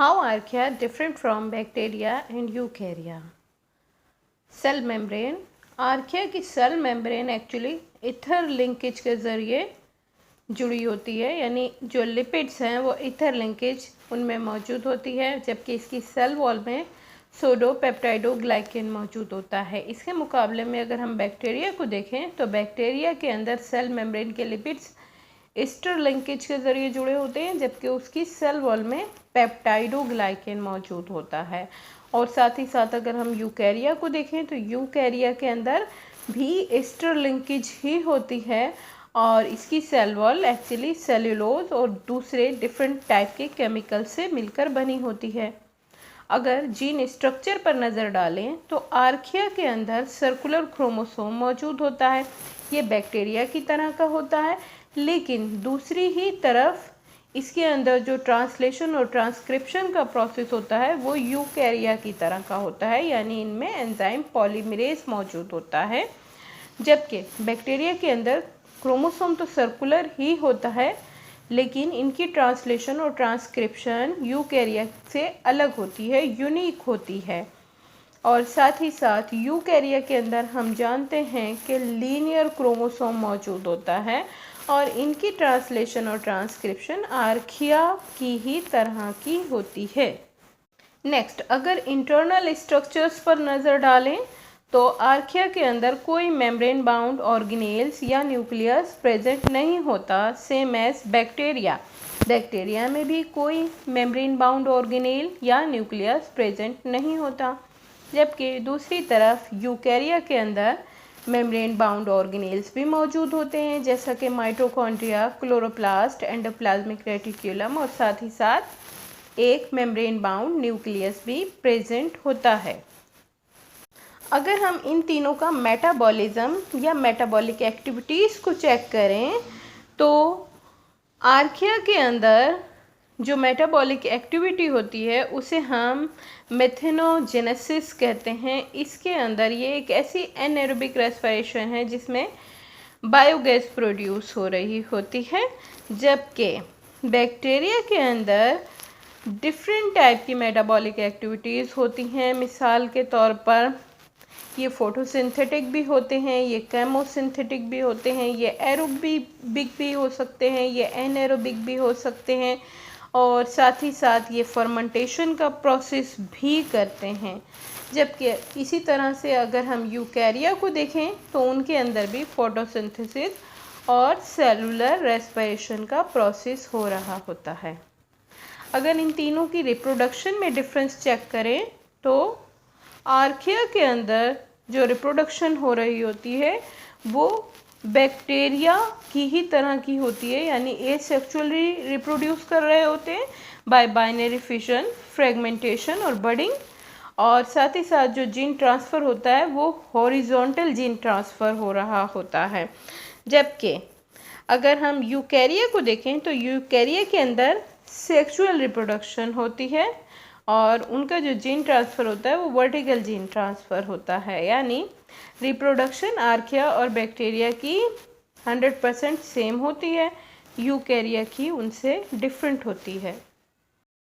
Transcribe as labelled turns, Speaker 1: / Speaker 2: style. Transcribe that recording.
Speaker 1: How archaea different from bacteria and eukarya? Cell membrane. Archaea की cell membrane actually ether linkage के ज़रिए जुड़ी होती है, यानी जो लिपिड्स हैं वो ईथर लिंकेज उनमें मौजूद होती है, जबकि इसकी सेल वॉल में सोडोपेप्टाइडोग्लाइकेन मौजूद होता है। इसके मुकाबले में अगर हम बैक्टीरिया को देखें तो बैक्टीरिया के अंदर सेल मेम्ब्रेन के लिपिड्स ईस्टर लिंकेज के ज़रिए जुड़े होते हैं, जबकि उसकी सेल वॉल में पेप्टाइडोग्लाइकेन मौजूद होता है। और साथ ही साथ अगर हम यूकैरिया को देखें तो यूकैरिया के अंदर भी ईस्टर लिंकेज ही होती है और इसकी सेल वॉल एक्चुअली सेल्यूलोज और दूसरे डिफरेंट टाइप के केमिकल से मिलकर बनी होती है। अगर जीन स्ट्रक्चर पर नज़र डालें तो आर्किया के अंदर सर्कुलर क्रोमोसोम मौजूद होता है। ये बैक्टीरिया की तरह का होता है, लेकिन दूसरी ही तरफ इसके अंदर जो ट्रांसलेशन और ट्रांसक्रिप्शन का प्रोसेस होता है वो यूकैरिया की तरह का होता है, यानी इनमें एंजाइम पॉलीमरेज मौजूद होता है। जबकि बैक्टीरिया के अंदर क्रोमोसोम तो सर्कुलर ही होता है, लेकिन इनकी ट्रांसलेशन और ट्रांसक्रिप्शन यूकैरिया से अलग होती है, यूनिक होती है। और साथ ही साथ यूकैरिया के अंदर हम जानते हैं कि लीनियर क्रोमोसोम मौजूद होता है और इनकी ट्रांसलेशन और ट्रांसक्रिप्शन आर्किया की ही तरह की होती है। नेक्स्ट, अगर इंटरनल स्ट्रक्चर्स पर नज़र डालें तो आर्किया के अंदर कोई मेम्ब्रेन बाउंड ऑर्गेनेल्स या न्यूक्लियस प्रेजेंट नहीं होता, सेम एज बैक्टीरिया। बैक्टीरिया में भी कोई मेम्ब्रेन बाउंड ऑर्गेनेल या न्यूक्लियस प्रेजेंट नहीं होता, जबकि दूसरी तरफ यूकैरिया के अंदर मेम्ब्रेन बाउंड ऑर्गेनेल्स भी मौजूद होते हैं, जैसा कि माइटोकॉन्ड्रिया, क्लोरोप्लास्ट, एंडोप्लाज्मिक रेटिक्यूलम और साथ ही साथ एक मेम्ब्रेन बाउंड न्यूक्लियस भी प्रेजेंट होता है। अगर हम इन तीनों का मेटाबॉलिज्म या मेटाबॉलिक एक्टिविटीज़ को चेक करें तो आर्किया के अंदर जो मेटाबॉलिक एक्टिविटी होती है उसे हम मेथेनोजेनेसिस कहते हैं। इसके अंदर ये एक ऐसी एनएरोबिक रेस्पिरेशन है जिसमें बायोगैस प्रोड्यूस हो रही होती है, जबकि बैक्टीरिया के अंदर डिफरेंट टाइप की मेटाबॉलिक एक्टिविटीज़ होती हैं। मिसाल के तौर पर ये फोटोसिंथेटिक भी होते हैं, ये केमोसिंथेटिक भी होते हैं, ये एरोबिक भी हो सकते हैं, ये एनएरोबिक भी हो सकते हैं और साथ ही साथ ये फर्मेंटेशन का प्रोसेस भी करते हैं। जबकि इसी तरह से अगर हम यूकैरिया को देखें तो उनके अंदर भी फोटोसिंथेसिस और सेलुलर रेस्पिरेशन का प्रोसेस हो रहा होता है। अगर इन तीनों की रिप्रोडक्शन में डिफरेंस चेक करें तो आर्किया के अंदर जो रिप्रोडक्शन हो रही होती है वो बैक्टीरिया की ही तरह की होती है, यानी एसेक्सुअली रिप्रोड्यूस कर रहे होते हैं बाय बाइनरी फिशन, फ्रेगमेंटेशन और बडिंग। और साथ ही साथ जो जीन ट्रांसफ़र होता है वो हॉरिजॉन्टल जीन ट्रांसफ़र हो रहा होता है। जबकि अगर हम यूकैरिया को देखें तो यूकैरिया के अंदर सेक्सुअल रिप्रोडक्शन होती है और उनका जो जीन ट्रांसफ़र होता है वो वर्टिकल जीन ट्रांसफ़र होता है, यानी रिप्रोडक्शन आर्किया और बैक्टीरिया की 100% सेम होती है, यूकैरिया की उनसे डिफरेंट होती है।